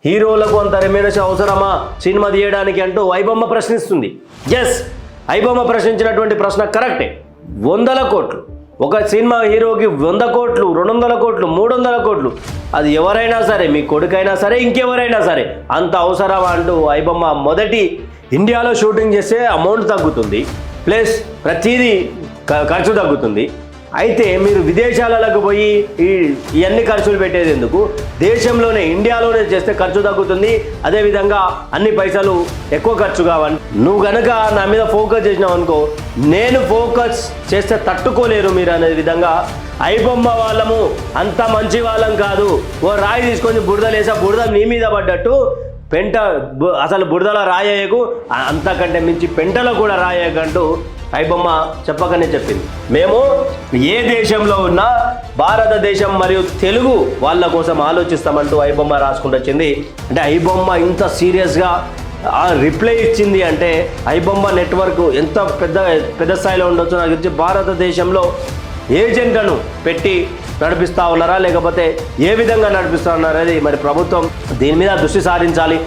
హీరోలకు అంత రెమ్యూనరేషన్ అవసరమా సినిమా తీయడానికి అంటూ ఐబొమ్మ ప్రశ్నిస్తుంది. ఎస్, ఐబొమ్మ ప్రశ్నించినటువంటి ప్రశ్న కరెక్టే. 100 కోట్లు ఒక సినిమా హీరోకి, 100 కోట్లు, 200 కోట్లు, 300 కోట్లు, అది ఎవరైనా సరే, మీ కొడుకైనా సరే, ఇంకెవరైనా సరే, అంత అవసరమా అంటూ ఐబొమ్మ మొదటి ఇండియాలో షూటింగ్ చేస్తే అమౌంట్ తగ్గుతుంది, ప్లస్ ప్రతిదీ ఖర్చు తగ్గుతుంది. అయితే మీరు విదేశాలకు పోయి ఇవన్నీ ఖర్చులు పెట్టేది ఎందుకు? దేశంలోనే, ఇండియాలోనే చేస్తే ఖర్చు తగ్గుతుంది, అదేవిధంగా అన్ని పైసలు ఎక్కువ ఖర్చు కావాలి. నువ్వు కనుక నా మీద ఫోకస్ చేసినావు అనుకో, నేను ఫోకస్ చేస్తే తట్టుకోలేరు మీరు అనే విధంగా ఐబొమ్మ వాళ్ళము అంత మంచి వాళ్ళం కాదు. ఓ రాయి తీసుకొని బురదలేసా, బురద నీ మీద పడ్డట్టు పెంట, అసలు బురదలో రాయకు, అంతకంటే మించి పెంటలో కూడా రాయకంటూ ఐబొమ్మ చెప్పకనే చెప్పింది. మేము ఏ దేశంలో ఉన్నా భారతదేశం మరియు తెలుగు వాళ్ళ కోసం ఆలోచిస్తామంటూ ఐబొమ్మ రాసుకుంటూ వచ్చింది. అంటే ఐబొమ్మ ఇంత సీరియస్గా రిప్లై ఇచ్చింది అంటే ఐబొమ్మ నెట్వర్క్ ఎంత పెద్ద స్థాయిలో ఉండొచ్చు నాకు తెలిసి. భారతదేశంలో ఏజెంట్లను పెట్టి నడిపిస్తూ ఉన్నారా, లేకపోతే ఏ విధంగా నడిపిస్తూ ఉన్నారనేది మరి ప్రభుత్వం దీని మీద దృష్టి సారించాలి.